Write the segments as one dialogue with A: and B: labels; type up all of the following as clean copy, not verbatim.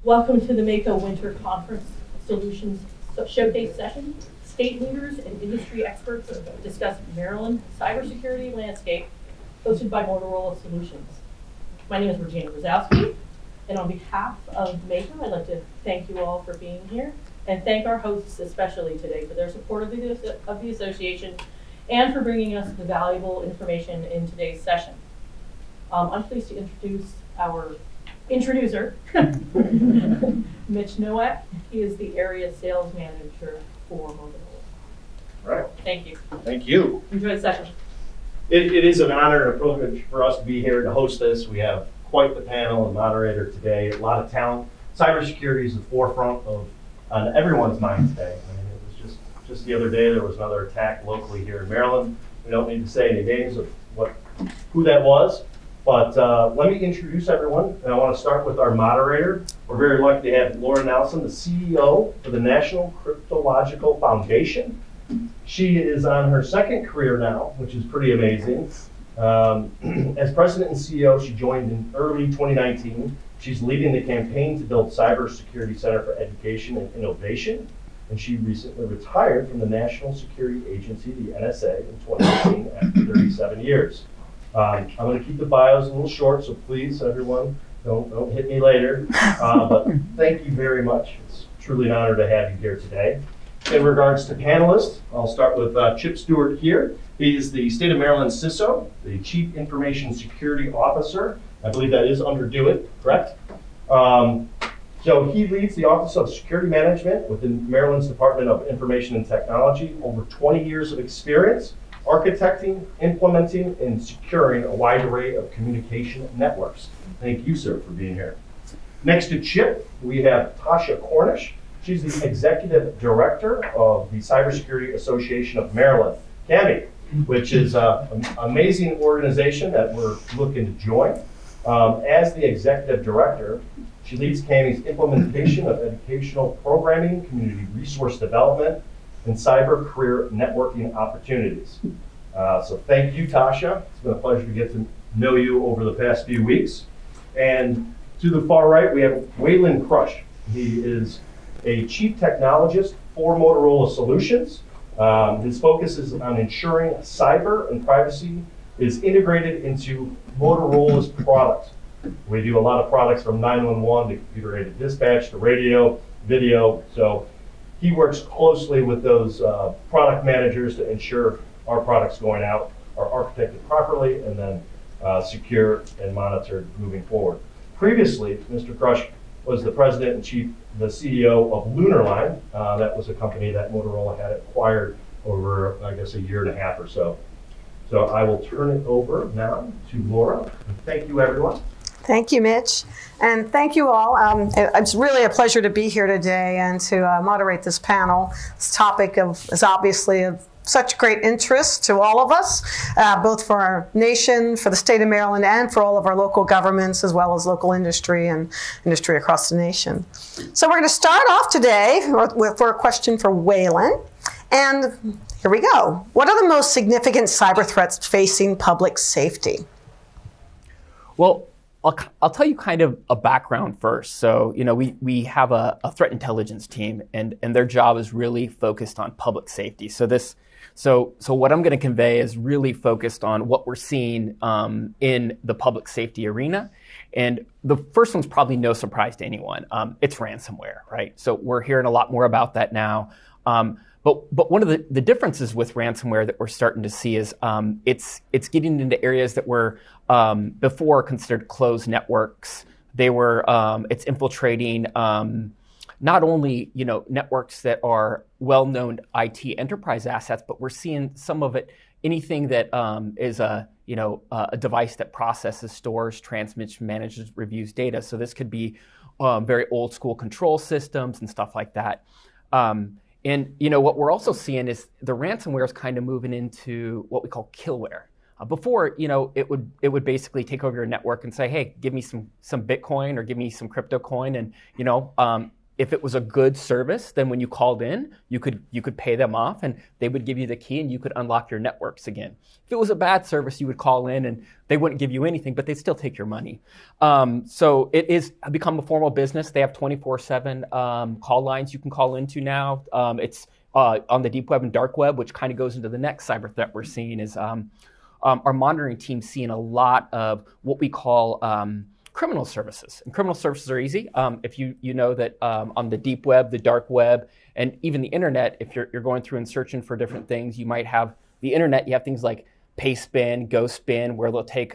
A: Welcome to the MACo Winter Conference Solutions Showcase session. State leaders and industry experts discuss Maryland cybersecurity landscape, hosted by Motorola Solutions. My name is Regina Brzezowski, and on behalf of MACo, I'd like to thank you all for being here and thank our hosts especially today for their support of the association and for bringing us the valuable information in today's session. I'm pleased to introduce our introducer, Mitch Nowak. He is the area sales manager for Motorola.
B: Right.
A: Thank you.
B: Thank you.
A: Enjoy the session.
B: It is an honor and a privilege for us to be here to host this. We have quite the panel and moderator today, a lot of talent. Cybersecurity is the forefront of on everyone's mind today. I mean, it was just the other day there was another attack locally here in Maryland. We don't need to say any names of who that was. But let me introduce everyone, and I want to start with our moderator. We're very lucky to have Laura Nelson, the CEO for the National Cryptological Foundation. She is on her second career now, which is pretty amazing. As president and CEO, she joined in early 2019. She's leading the campaign to build Cybersecurity Center for Education and Innovation, and she recently retired from the National Security Agency, the NSA, in 2018 after 37 years. I'm going to keep the bios a little short, so please, everyone, don't hit me later. But thank you very much. It's truly an honor to have you here today. In regards to panelists, I'll start with Chip Stewart here. He is the State of Maryland CISO, the Chief Information Security Officer. I believe that is under DeWitt, correct? So he leads the Office of Security Management within Maryland's Department of Information and Technology. Over 20 years of experience architecting, implementing, and securing a wide array of communication networks. Thank you, sir, for being here. Next to Chip, we have Tasha Cornish. She's the Executive Director of the Cybersecurity Association of Maryland, CAMI, which is an amazing organization that we're looking to join. As the Executive Director, she leads CAMI's implementation of educational programming, community resource development, and cyber career networking opportunities. So thank you, Tasha. It's been a pleasure to get to know you over the past few weeks. And to the far right, we have Waylon Crush. He is a chief technologist for Motorola Solutions. His focus is on ensuring cyber and privacy is integrated into Motorola's products. We do a lot of products from 911 to computer-aided dispatch to radio, video. So he works closely with those product managers to ensure our products going out are architected properly and then secure and monitored moving forward. Previously, Mr. Crush was the president and the CEO of Lunarline. That was a company that Motorola had acquired over, I guess, a year and a half or so. So I will turn it over now to Laura. And thank you, everyone.
C: Thank you, Mitch. And thank you all. It's really a pleasure to be here today and to moderate this panel. This topic is obviously of such great interest to all of us, both for our nation, for the state of Maryland, and for all of our local governments, as well as local industry and industry across the nation. So we're going to start off today for a question for Waylon. And here we go. What are the most significant cyber threats facing public safety?
D: Well, I'll tell you kind of a background first. So, we have a threat intelligence team, and their job is really focused on public safety. So what I'm going to convey is really focused on what we're seeing in the public safety arena. And the first one's probably no surprise to anyone. It's ransomware, right? So we're hearing a lot more about that now. But one of the differences with ransomware that we're starting to see is it's getting into areas that were before considered closed networks. It's infiltrating not only networks that are well-known IT enterprise assets, but we're seeing some of it, anything that is a device that processes, stores, transmits, manages, reviews data. So this could be very old school control systems and stuff like that. And what we're also seeing is the ransomware is kind of moving into what we call killware. Before, it would basically take over your network and say, hey, give me some Bitcoin or give me some crypto coin, and if it was a good service, then when you called in, you could pay them off and they would give you the key and you could unlock your networks again. If it was a bad service, you would call in and they wouldn't give you anything, but they'd still take your money. So it is become a formal business. They have 24/7 call lines you can call into now. It's on the deep web and dark web, which kind of goes into the next cyber threat we're seeing is our monitoring team seeing a lot of what we call criminal services. And criminal services are easy. If you know that on the deep web, the dark web, and even the internet, if you're going through and searching for different things, you might have the internet, you have things like PaySpin, GoSpin, where they'll take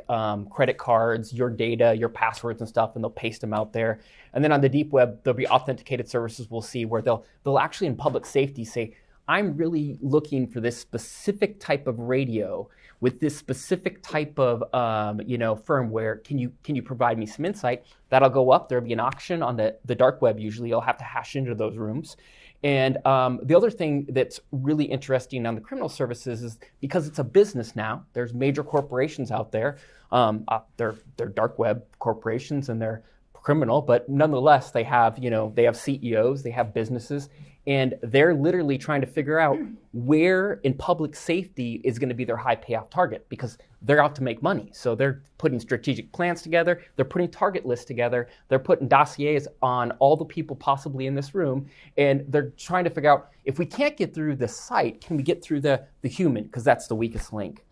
D: credit cards, your data, your passwords and stuff, and they'll paste them out there. And then on the deep web, there'll be authenticated services we'll see where they'll actually in public safety say, I'm really looking for this specific type of radio with this specific type of firmware. Can you provide me some insight? That'll go up. There'll be an auction on the dark web. Usually you'll have to hash into those rooms. And the other thing that's really interesting on the criminal services is because it's a business now, there's major corporations out there. They're dark web corporations and they're criminal, but nonetheless, they have CEOs, they have businesses, and they're literally trying to figure out where in public safety is going to be their high payoff target because they're out to make money. So they're putting strategic plans together, they're putting target lists together, they're putting dossiers on all the people possibly in this room, and they're trying to figure out if we can't get through the site, can we get through the human, because that's the weakest link.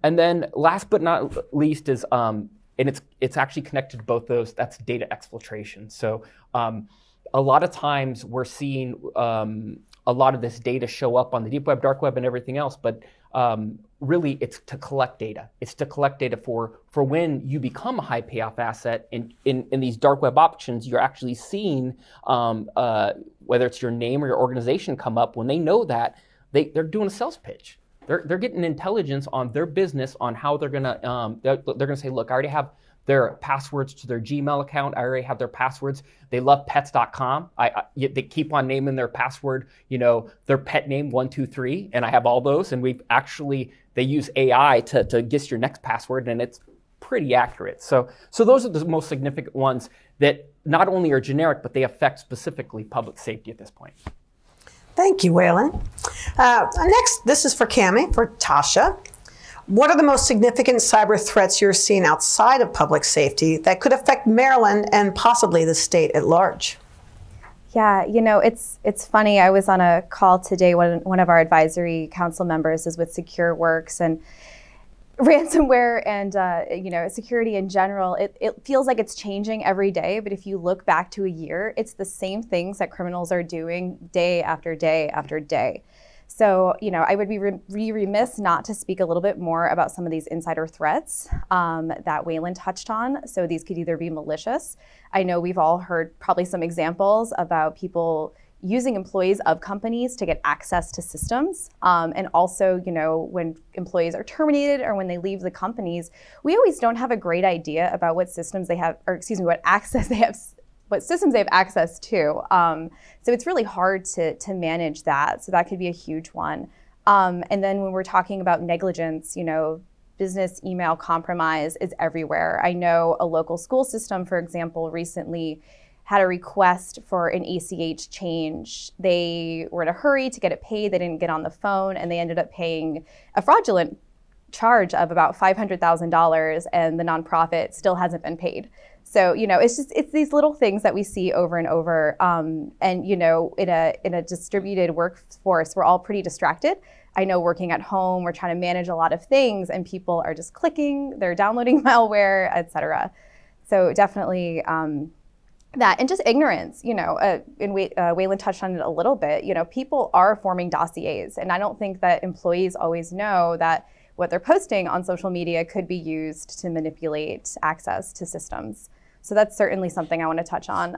D: And then last but not least is, and it's actually connected to both those, that's data exfiltration. So a lot of times we're seeing a lot of this data show up on the deep web, dark web, and everything else, but really it's to collect data. It's to collect data for when you become a high payoff asset in these dark web options, you're actually seeing whether it's your name or your organization come up. When they know that, they're doing a sales pitch. They're getting intelligence on their business on how they're gonna say, look, I already have their passwords to their Gmail account. I already have their passwords. They love pets.com. They keep on naming their password, their pet name 123, and I have all those. And they use AI to guess your next password, and it's pretty accurate. So those are the most significant ones that not only are generic, but they affect specifically public safety at this point.
C: Thank you, Waylon. Next, this is for Cammie, for Tasha. What are the most significant cyber threats you're seeing outside of public safety that could affect Maryland and possibly the state at large?
E: Yeah, it's funny. I was on a call today. One of our advisory council members is with SecureWorks, and ransomware and security in general, it feels like it's changing every day, but if you look back to a year, it's the same things that criminals are doing day after day after day. So, I would be remiss not to speak a little bit more about some of these insider threats that Waylon touched on. So these could either be malicious. I know we've all heard probably some examples about people using employees of companies to get access to systems. And also, when employees are terminated or when they leave the companies, we always don't have a great idea about what systems they have, what access they have, what systems they have access to. So it's really hard to manage that. So that could be a huge one. And then when we're talking about negligence, business email compromise is everywhere. I know a local school system, for example, recently had a request for an ACH change. They were in a hurry to get it paid. They didn't get on the phone, and they ended up paying a fraudulent charge of about $500,000, and the nonprofit still hasn't been paid. So, it's these little things that we see over and over. And, in a distributed workforce, we're all pretty distracted. I know working at home, we're trying to manage a lot of things, and people are just clicking, they're downloading malware, et cetera. So definitely, that, and just ignorance, and Waylon touched on it a little bit, people are forming dossiers, and I don't think that employees always know that what they're posting on social media could be used to manipulate access to systems. So that's certainly something I want to touch on.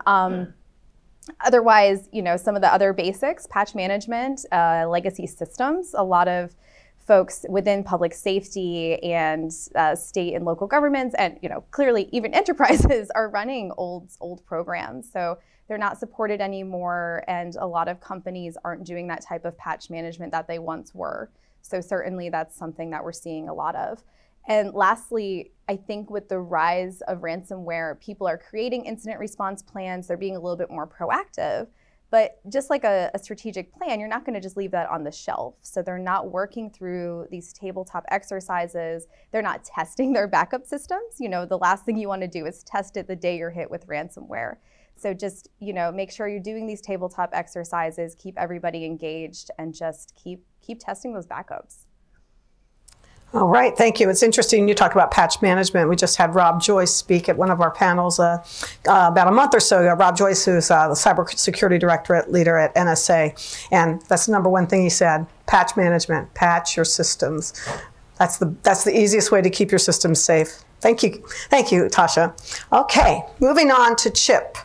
E: Otherwise, some of the other basics, patch management, legacy systems, a lot of folks within public safety and state and local governments, and clearly even enterprises are running old programs. So they're not supported anymore, and a lot of companies aren't doing that type of patch management that they once were. So certainly that's something that we're seeing a lot of. And lastly, I think with the rise of ransomware, people are creating incident response plans. They're being a little bit more proactive. But just like a strategic plan, you're not going to just leave that on the shelf. So they're not working through these tabletop exercises. They're not testing their backup systems. The last thing you want to do is test it the day you're hit with ransomware. So just, make sure you're doing these tabletop exercises, keep everybody engaged, and just keep testing those backups.
C: All right, thank you. It's interesting you talk about patch management. We just had Rob Joyce speak at one of our panels about a month or so ago. Rob Joyce, who's the Cybersecurity Directorate leader at NSA. And that's the number one thing he said, patch management, patch your systems. That's the easiest way to keep your systems safe. Thank you, Tasha. Okay, moving on to Chip.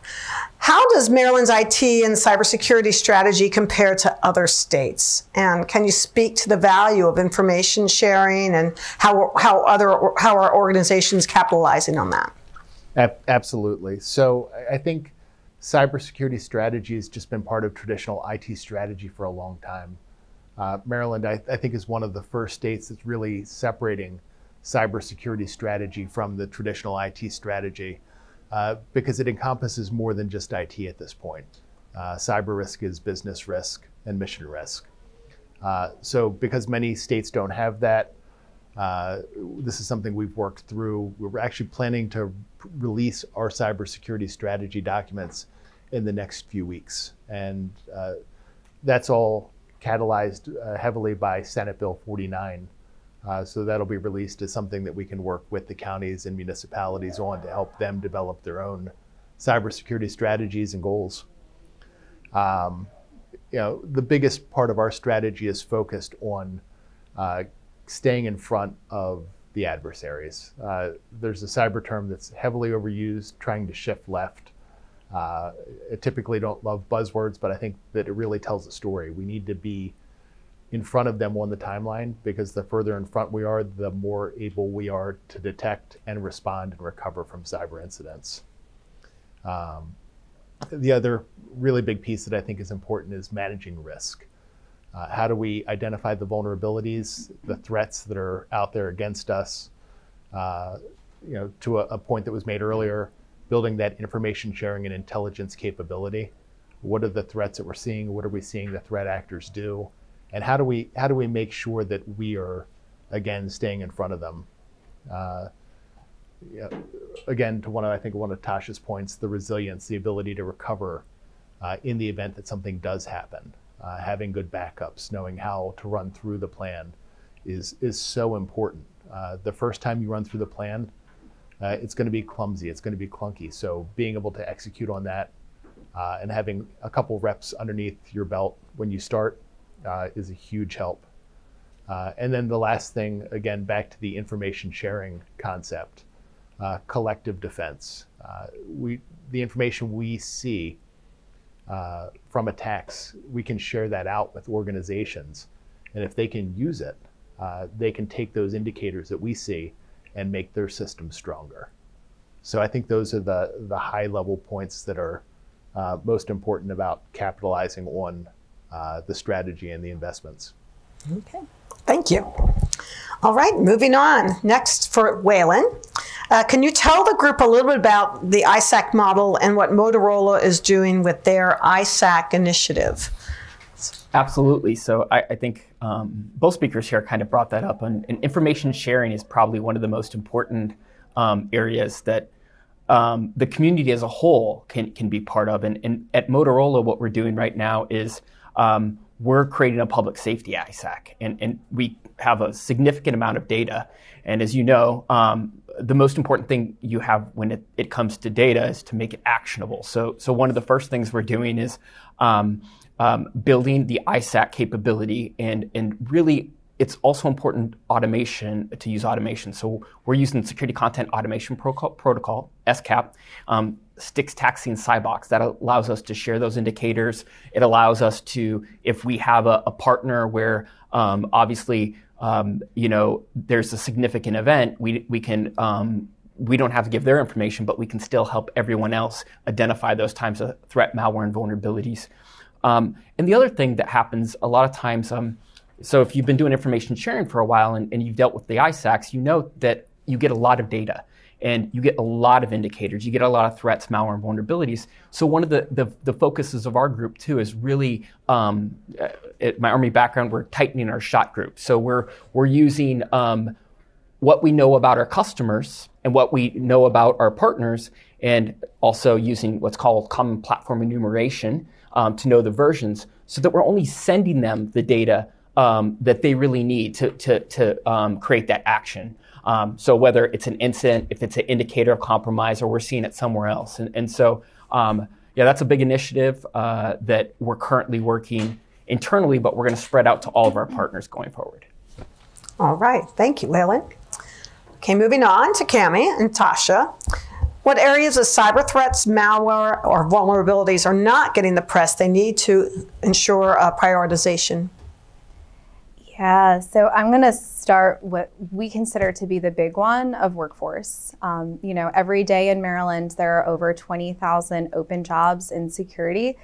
C: How does Maryland's IT and cybersecurity strategy compare to other states? And can you speak to the value of information sharing and how are organizations capitalizing on that?
F: Absolutely. So I think cybersecurity strategy has just been part of traditional IT strategy for a long time. Maryland, I think, is one of the first states that's really separating cybersecurity strategy from the traditional IT strategy. Because it encompasses more than just IT at this point. Cyber risk is business risk and mission risk. So because many states don't have that, this is something we've worked through. We're actually planning to release our cybersecurity strategy documents in the next few weeks. And that's all catalyzed heavily by Senate Bill 49. So that'll be released as something that we can work with the counties and municipalities on to help them develop their own cybersecurity strategies and goals. The biggest part of our strategy is focused on staying in front of the adversaries. There's a cyber term that's heavily overused, trying to shift left. I typically don't love buzzwords, but I think that it really tells a story. We need to be in front of them on the timeline, because the further in front we are, the more able we are to detect and respond and recover from cyber incidents. The other really big piece that I think is important is managing risk. How do we identify the vulnerabilities, the threats that are out there against us? To a point that was made earlier, building that information sharing and intelligence capability. What are the threats that we're seeing? What are we seeing the threat actors do? And how do we make sure that we are, again, staying in front of them? Again, to one of Tasha's points, the resilience, the ability to recover in the event that something does happen. Having good backups, knowing how to run through the plan is so important. The first time you run through the plan, it's going to be clumsy, it's going to be clunky. So being able to execute on that and having a couple reps underneath your belt when you start is a huge help. And then the last thing, again, back to the information sharing concept, collective defense. The information we see from attacks, we can share that out with organizations. And if they can use it, they can take those indicators that we see and make their system stronger. So I think those are the high level points that are most important about capitalizing on the strategy and the investments.
C: Okay, thank you. All right, moving on. Next for Waylon. Can you tell the group a little bit about the ISAC model and what Motorola is doing with their ISAC initiative?
D: Absolutely. So I think both speakers here kind of brought that up. And information sharing is probably one of the most important areas that the community as a whole can be part of. And at Motorola, what we're doing right now is we're creating a public safety ISAC. And we have a significant amount of data. And as you know, the most important thing you have when it comes to data is to make it actionable. So one of the first things we're doing is building the ISAC capability, and really it's also important to use automation. So we're using Security Content Automation Protocol, SCAP, Sticks Taxi and Cybox. That allows us to share those indicators. It allows us to, if we have a partner where obviously there's a significant event, we can we don't have to give their information, but we can still help everyone else identify those types of threat, malware, and vulnerabilities. And the other thing that happens a lot of times, So if you've been doing information sharing for a while and you've dealt with the ISACs, you know that you get a lot of data and you get a lot of indicators, you get a lot of threats, malware, and vulnerabilities. So one of the focuses of our group too is really, at my Army background, we're tightening our shot group. So we're using what we know about our customers and what we know about our partners, and also using what's called common platform enumeration to know the versions, so that we're only sending them the data that they really need to create that action. So whether it's an incident, if it's an indicator of compromise, or we're seeing it somewhere else. And so, that's a big initiative that we're currently working internally, but we're going to spread out to all of our partners going forward.
C: All right. Thank you, Waylon. Okay, moving on to Cami and Tasha. What areas of cyber threats, malware, or vulnerabilities are not getting the press they need to ensure prioritization?
E: Yeah, so I'm going to start what we consider to be the big one of workforce. Every day in Maryland, there are over 20,000 open jobs in security.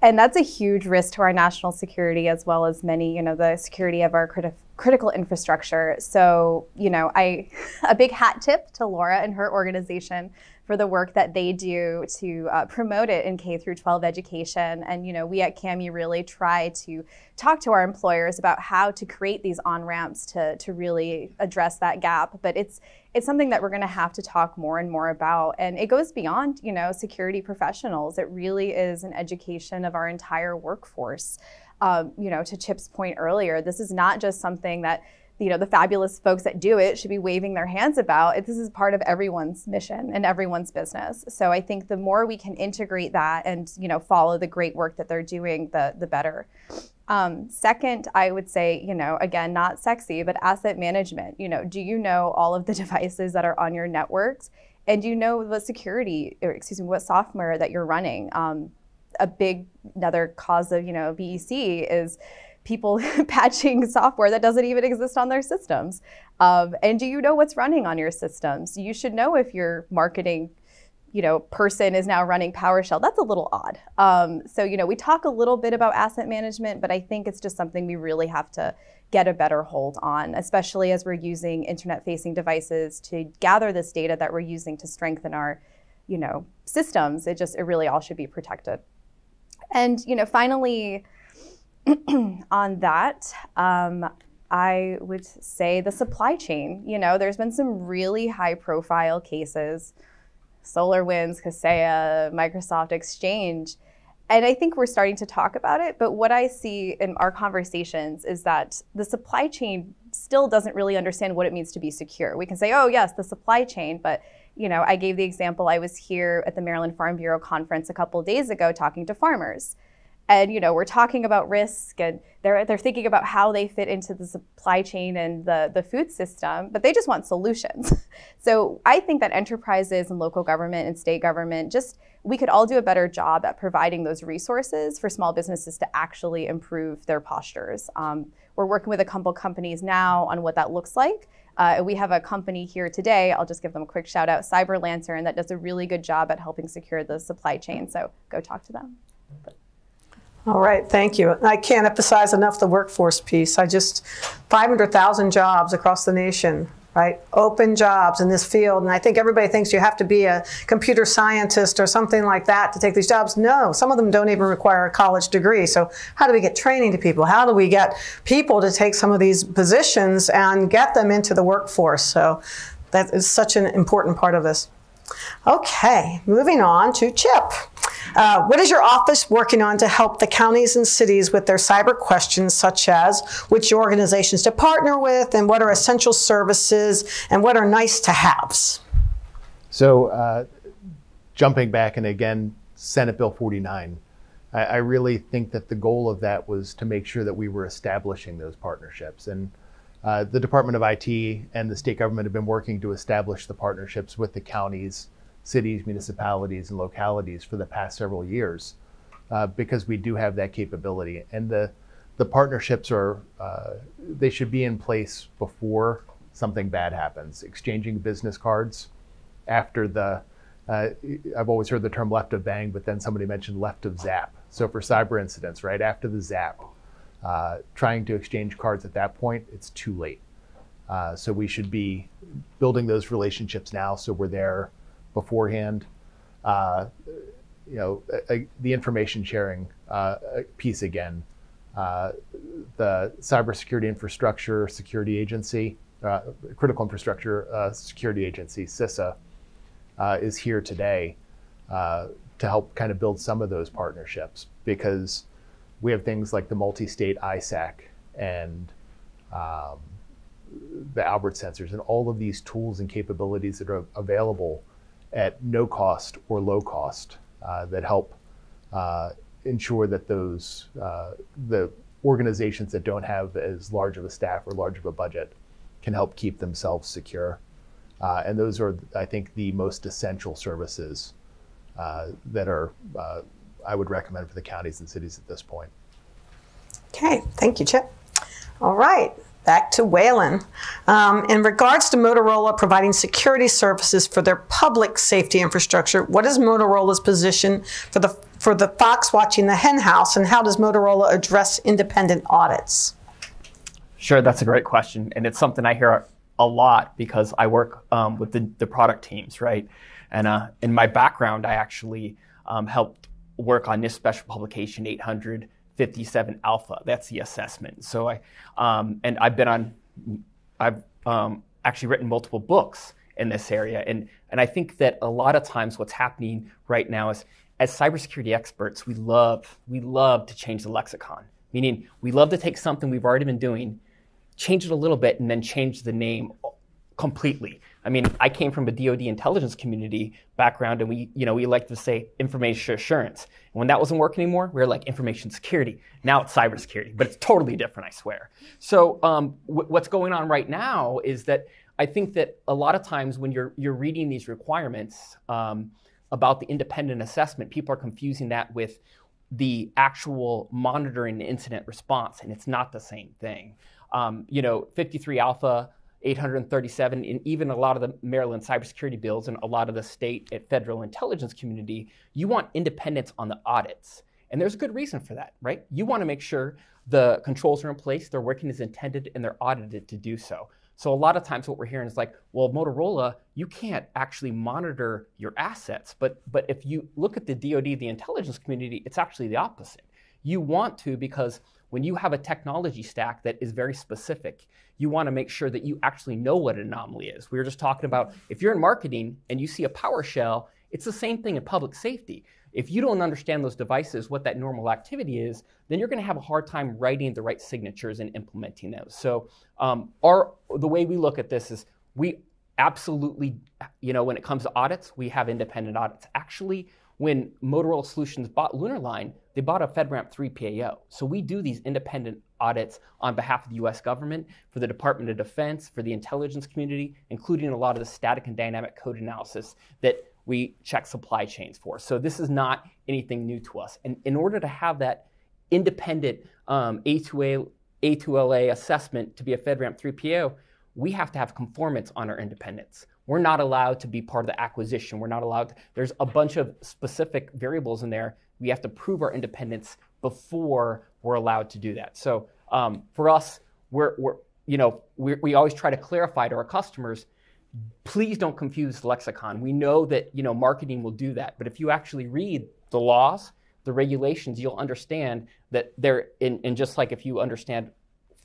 E: And that's a huge risk to our national security, as well as the security of our critical infrastructure. So, a big hat tip to Laura and her organization for the work that they do to promote it in K through 12 education. And, we at CAMU really try to talk to our employers about how to create these on-ramps to really address that gap. But it's something that we're going to have to talk more and more about. And it goes beyond, security professionals. It really is an education of our entire workforce. To Chip's point earlier, this is not just something that the fabulous folks that do it should be waving their hands about. This is part of everyone's mission and everyone's business. So I think the more we can integrate that and follow the great work that they're doing, the better. Second, I would say, again, not sexy, but asset management. Do you know all of the devices that are on your networks? And do you know what software that you're running? Another cause of, BEC is people patching software that doesn't even exist on their systems. And do you know what's running on your systems? You should know if your marketing person is now running PowerShell. That's a little odd. So we talk a little bit about asset management, but I think it's just something we really have to get a better hold on, especially as we're using internet-facing devices to gather this data that we're using to strengthen our, systems. It really all should be protected. And, finally, on that, I would say the supply chain. There's been some really high-profile cases, SolarWinds, Kaseya, Microsoft Exchange, and I think we're starting to talk about it. But what I see in our conversations is that the supply chain still doesn't really understand what it means to be secure. We can say, oh, yes, the supply chain, but I gave the example. I was here at the Maryland Farm Bureau conference a couple of days ago talking to farmers. And we're talking about risk, and they're thinking about how they fit into the supply chain and the food system, but they just want solutions. So I think that enterprises and local government and state government, we could all do a better job at providing those resources for small businesses to actually improve their postures. We're working with a couple companies now on what that looks like. We have a company here today, I'll just give them a quick shout out, Cyber Lantern, that does a really good job at helping secure the supply chain. So go talk to them.
C: All right, thank you. I can't emphasize enough the workforce piece. 500,000 jobs across the nation, right? Open jobs in this field. And I think everybody thinks you have to be a computer scientist or something like that to take these jobs. No, some of them don't even require a college degree. So how do we get training to people? How do we get people to take some of these positions and get them into the workforce? So that is such an important part of this. Okay, moving on to Chip. What is your office working on to help the counties and cities with their cyber questions, such as which organizations to partner with, and what are essential services, and what are nice to haves?
F: So jumping back, and again, Senate Bill 49, I really think that the goal of that was to make sure that we were establishing those partnerships. And the Department of IT and the state government have been working to establish the partnerships with the counties, cities, municipalities, and localities for the past several years, because we do have that capability. And the partnerships they should be in place before something bad happens. Exchanging business cards after I've always heard the term left of bang, but then somebody mentioned left of zap. So for cyber incidents, right after the zap, trying to exchange cards at that point, it's too late. So we should be building those relationships now, so we're there beforehand. The information sharing piece again. The Cybersecurity Infrastructure Security Agency, Critical Infrastructure Security Agency, CISA, is here today to help kind of build some of those partnerships, because we have things like the multi-state ISAC and the Albert sensors and all of these tools and capabilities that are available at no cost or low cost that help ensure that those the organizations that don't have as large of a staff or large of a budget can help keep themselves secure. And those are, I think, the most essential services that are I would recommend for the counties and cities at this point.
C: Okay, thank you, Chip. All right, back to Waylon. In regards to Motorola providing security services for their public safety infrastructure, what is Motorola's position for the fox watching the hen house, and how does Motorola address independent audits?
D: Sure, that's a great question, and it's something I hear a lot because I work with the product teams, right? And in my background, I actually helped work on this special publication 857 Alpha. That's the assessment. So I've actually written multiple books in this area, and I think that a lot of times what's happening right now is, as cybersecurity experts, we love to change the lexicon. Meaning, we love to take something we've already been doing, change it a little bit, and then change the name completely. I mean, I came from a DoD intelligence community background, and we like to say information assurance. And when that wasn't working anymore, we were like information security. Now it's cybersecurity, but it's totally different, I swear. So what's going on right now is that I think that a lot of times when you're reading these requirements about the independent assessment, people are confusing that with the actual monitoring and incident response, and it's not the same thing. 53 Alpha, 837, and even a lot of the Maryland cybersecurity bills and a lot of the state and federal intelligence community, you want independence on the audits. And there's a good reason for that, right? You want to make sure the controls are in place, they're working as intended, and they're audited to do so. So a lot of times what we're hearing is like, well, Motorola, you can't actually monitor your assets. But if you look at the DoD, the intelligence community, it's actually the opposite. You want to, because when you have a technology stack that is very specific, you want to make sure that you actually know what an anomaly is. We were just talking about, if you're in marketing and you see a PowerShell, it's the same thing in public safety. If you don't understand those devices, what that normal activity is, then you're going to have a hard time writing the right signatures and implementing those. So the way we look at this is we absolutely, when it comes to audits, we have independent audits. Actually, when Motorola Solutions bought LunarLine, they bought a FedRAMP 3 PAO. So we do these independent audits on behalf of the US government, for the Department of Defense, for the intelligence community, including a lot of the static and dynamic code analysis that we check supply chains for. So this is not anything new to us. And in order to have that independent A2LA assessment to be a FedRAMP 3 PAO, we have to have conformance on our independence. We're not allowed to be part of the acquisition. We're not allowed to, there's a bunch of specific variables in there. We have to prove our independence before we're allowed to do that. So for us, we always try to clarify to our customers, please don't confuse the lexicon. We know that marketing will do that, but if you actually read the laws, the regulations, you'll understand that they're and just like if you understand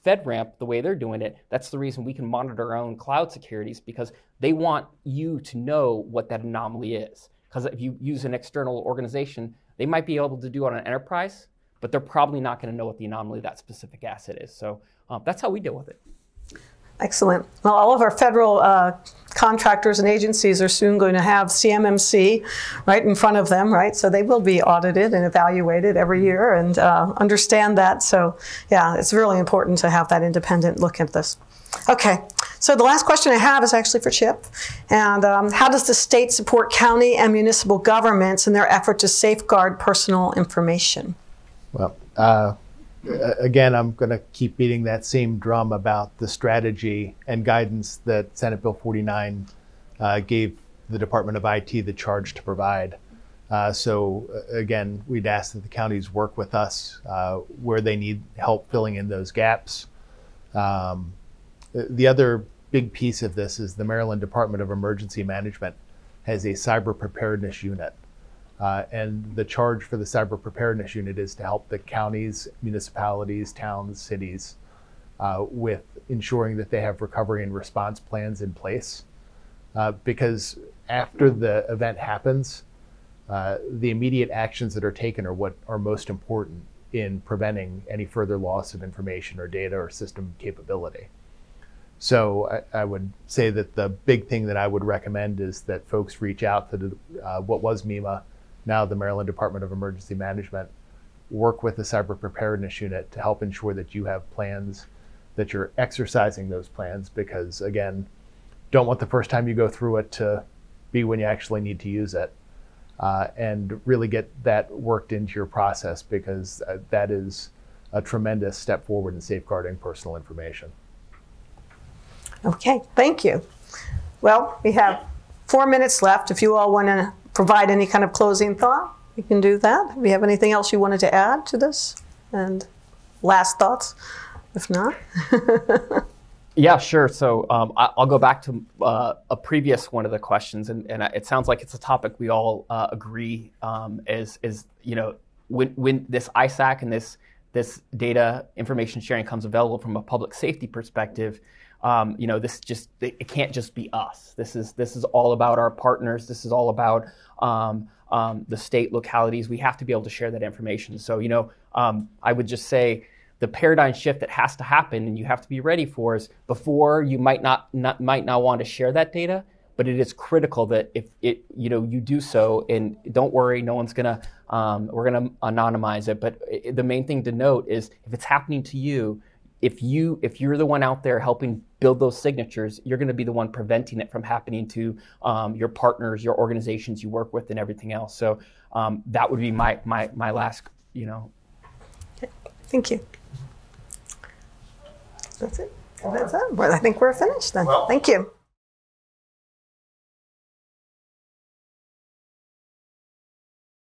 D: FedRAMP the way they're doing it, that's the reason we can monitor our own cloud securities, because they want you to know what that anomaly is. Because if you use an external organization, they might be able to do it on an enterprise, but they're probably not going to know what the anomaly of that specific asset is. So that's how we deal with it.
C: Excellent. Well, all of our federal contractors and agencies are soon going to have CMMC right in front of them, right? So they will be audited and evaluated every year and understand that. So yeah, it's really important to have that independent look at this. Okay, so the last question I have is actually for Chip. And how does the state support county and municipal governments in their effort to safeguard personal information?
F: Well, again, I'm going to keep beating that same drum about the strategy and guidance that Senate Bill 49 gave the Department of IT the charge to provide. Again, we'd ask that the counties work with us where they need help filling in those gaps. The other big piece of this is the Maryland Department of Emergency Management has a cyber preparedness unit. And the charge for the cyber preparedness unit is to help the counties, municipalities, towns, cities with ensuring that they have recovery and response plans in place. Because after the event happens, the immediate actions that are taken are what are most important in preventing any further loss of information or data or system capability. So I would say that the big thing that I would recommend is that folks reach out to what was MEMA, now the Maryland Department of Emergency Management, work with the Cyber Preparedness Unit to help ensure that you have plans, that you're exercising those plans, because again, don't want the first time you go through it to be when you actually need to use it. And really get that worked into your process, because that is a tremendous step forward in safeguarding personal information.
C: Okay, thank you. Well, we have 4 minutes left. If you all want to provide any kind of closing thought, you can do that. Do you have anything else you wanted to add to this? And last thoughts, if not.
D: Yeah, sure. So I'll go back to a previous one of the questions, and it sounds like it's a topic we all agree is when this ISAC and this data information sharing comes available from a public safety perspective, it can't just be us. This is all about our partners. This is all about the state localities. We have to be able to share that information. So I would just say, the paradigm shift that has to happen and you have to be ready for is, before you might not want to share that data, but it is critical that if you do so, and don't worry, no one's we're gonna anonymize it. But the main thing to note is, if it's happening to you, if you're the one out there helping build those signatures, you're going to be the one preventing it from happening to your partners, your organizations you work with, and everything else. So that would be my last.
C: Thank you. That's it. That's it. Well, I think we're finished then. Well, thank you.